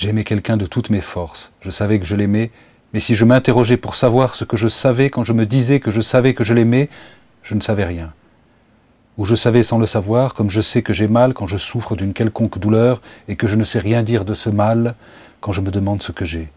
J'aimais quelqu'un de toutes mes forces. Je savais que je l'aimais, mais si je m'interrogeais pour savoir ce que je savais quand je me disais que je savais que je l'aimais, je ne savais rien. Ou je savais sans le savoir, comme je sais que j'ai mal quand je souffre d'une quelconque douleur et que je ne sais rien dire de ce mal quand je me demande ce que j'ai.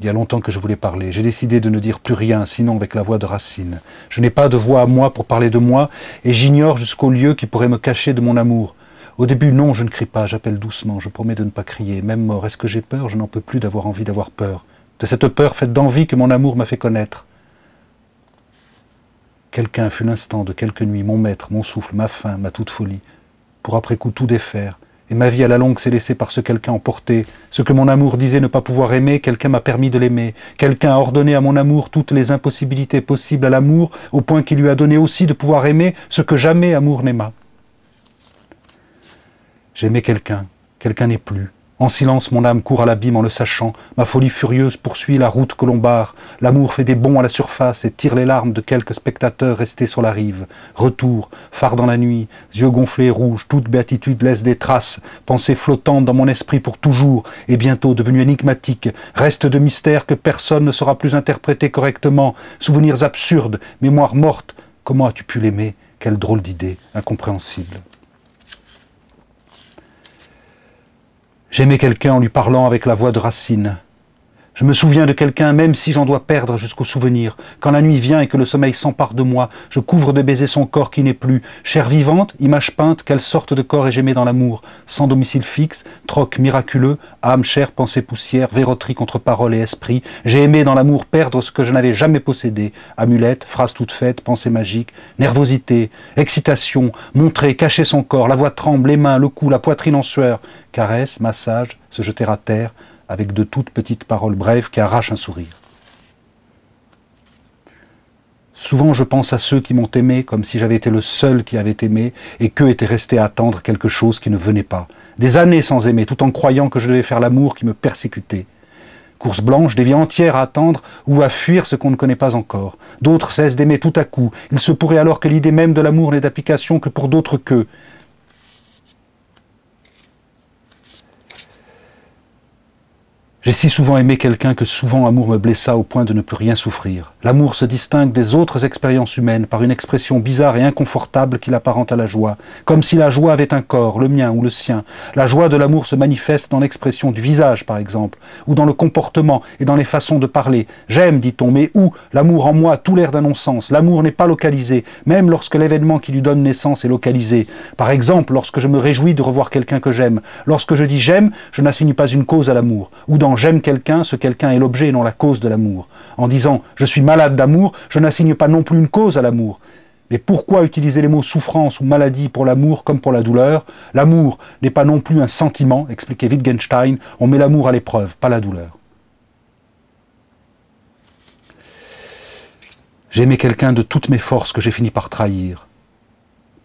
Il y a longtemps que je voulais parler. J'ai décidé de ne dire plus rien, sinon avec la voix de Racine. Je n'ai pas de voix à moi pour parler de moi, et j'ignore jusqu'au lieu qui pourrait me cacher de mon amour. Au début, non, je ne crie pas, j'appelle doucement, je promets de ne pas crier. Même mort, est-ce que j'ai peur? Je n'en peux plus d'avoir envie d'avoir peur. De cette peur faite d'envie que mon amour m'a fait connaître. Quelqu'un fut l'instant de quelques nuits, mon maître, mon souffle, ma faim, ma toute folie, pour après coup tout défaire. Et ma vie à la longue s'est laissée par ce quelqu'un emporté. Ce que mon amour disait ne pas pouvoir aimer, quelqu'un m'a permis de l'aimer. Quelqu'un a ordonné à mon amour toutes les impossibilités possibles à l'amour, au point qu'il lui a donné aussi de pouvoir aimer ce que jamais amour n'aima. J'aimais quelqu'un, quelqu'un n'est plus. En silence, mon âme court à l'abîme en le sachant. Ma folie furieuse poursuit la route que l'on barre. L'amour fait des bonds à la surface et tire les larmes de quelques spectateurs restés sur la rive. Retour, phare dans la nuit, yeux gonflés et rouges, toute béatitude laisse des traces. Pensées flottantes dans mon esprit pour toujours et bientôt devenues énigmatiques. Reste de mystère que personne ne saura plus interpréter correctement. Souvenirs absurdes, mémoire morte. Comment as-tu pu l'aimer? Quelle drôle d'idée, incompréhensible. J'aimais quelqu'un en lui parlant avec la voix de Racine. Je me souviens de quelqu'un, même si j'en dois perdre jusqu'au souvenir. Quand la nuit vient et que le sommeil s'empare de moi, je couvre de baisers son corps qui n'est plus. Chair vivante, image peinte, quelle sorte de corps ai-je aimé dans l'amour? Sans domicile fixe, troc miraculeux, âme, chair, pensée, poussière, verroterie contre parole et esprit. J'ai aimé dans l'amour perdre ce que je n'avais jamais possédé. Amulette, phrase toute faite, pensée magique, nervosité, excitation, montrer, cacher son corps, la voix tremble, les mains, le cou, la poitrine en sueur. Caresse, massage, se jeter à terre, avec de toutes petites paroles brèves qui arrachent un sourire. Souvent je pense à ceux qui m'ont aimé comme si j'avais été le seul qui avait aimé et qu'eux étaient restés à attendre quelque chose qui ne venait pas. Des années sans aimer, tout en croyant que je devais faire l'amour qui me persécutait. Course blanche, des vies entières à attendre ou à fuir ce qu'on ne connaît pas encore. D'autres cessent d'aimer tout à coup. Il se pourrait alors que l'idée même de l'amour n'est d'application que pour d'autres qu'eux. J'ai si souvent aimé quelqu'un que souvent amour me blessa au point de ne plus rien souffrir. L'amour se distingue des autres expériences humaines par une expression bizarre et inconfortable qui l'apparente à la joie. Comme si la joie avait un corps, le mien ou le sien. La joie de l'amour se manifeste dans l'expression du visage, par exemple, ou dans le comportement et dans les façons de parler. J'aime, dit-on, mais où? L'amour en moi a tout l'air d'un non-sens. L'amour n'est pas localisé, même lorsque l'événement qui lui donne naissance est localisé. Par exemple, lorsque je me réjouis de revoir quelqu'un que j'aime. Lorsque je dis j'aime, je n'assigne pas une cause à l'amour. Ou dans j'aime quelqu'un, ce quelqu'un est l'objet et non la cause de l'amour. En disant je suis malade d'amour, je n'assigne pas non plus une cause à l'amour. Mais pourquoi utiliser les mots souffrance ou maladie pour l'amour comme pour la douleur? L'amour n'est pas non plus un sentiment, expliquait Wittgenstein, on met l'amour à l'épreuve, pas la douleur. J'aimais quelqu'un de toutes mes forces que j'ai fini par trahir.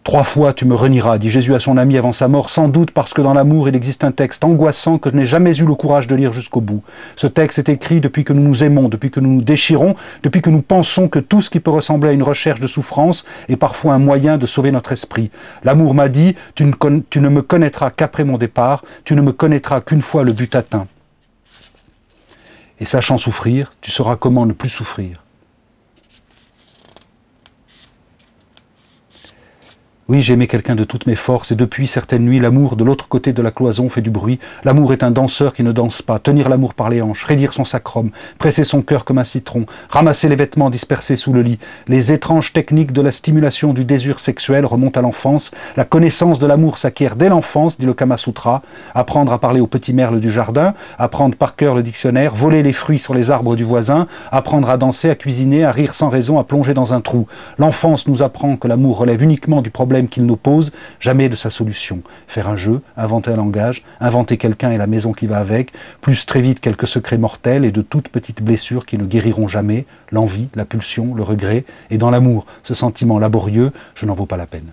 3 fois tu me renieras, dit Jésus à son ami avant sa mort, sans doute parce que dans l'amour il existe un texte angoissant que je n'ai jamais eu le courage de lire jusqu'au bout. Ce texte est écrit depuis que nous nous aimons, depuis que nous nous déchirons, depuis que nous pensons que tout ce qui peut ressembler à une recherche de souffrance est parfois un moyen de sauver notre esprit. L'amour m'a dit, tu ne me connaîtras qu'après mon départ, tu ne me connaîtras qu'une fois le but atteint. Et sachant souffrir, tu sauras comment ne plus souffrir. Oui, j'aimais quelqu'un de toutes mes forces, et depuis certaines nuits, l'amour de l'autre côté de la cloison fait du bruit. L'amour est un danseur qui ne danse pas. Tenir l'amour par les hanches, raidir son sacrum, presser son cœur comme un citron, ramasser les vêtements dispersés sous le lit. Les étranges techniques de la stimulation du désir sexuel remontent à l'enfance. La connaissance de l'amour s'acquiert dès l'enfance, dit le Kama Sutra. Apprendre à parler aux petits merles du jardin, apprendre par cœur le dictionnaire, voler les fruits sur les arbres du voisin, apprendre à danser, à cuisiner, à rire sans raison, à plonger dans un trou. L'enfance nous apprend que l'amour relève uniquement du problème qu'il nous pose, jamais de sa solution. Faire un jeu, inventer un langage, inventer quelqu'un et la maison qui va avec, plus très vite quelques secrets mortels et de toutes petites blessures qui ne guériront jamais, l'envie, la pulsion, le regret, et dans l'amour, ce sentiment laborieux, je n'en vaux pas la peine.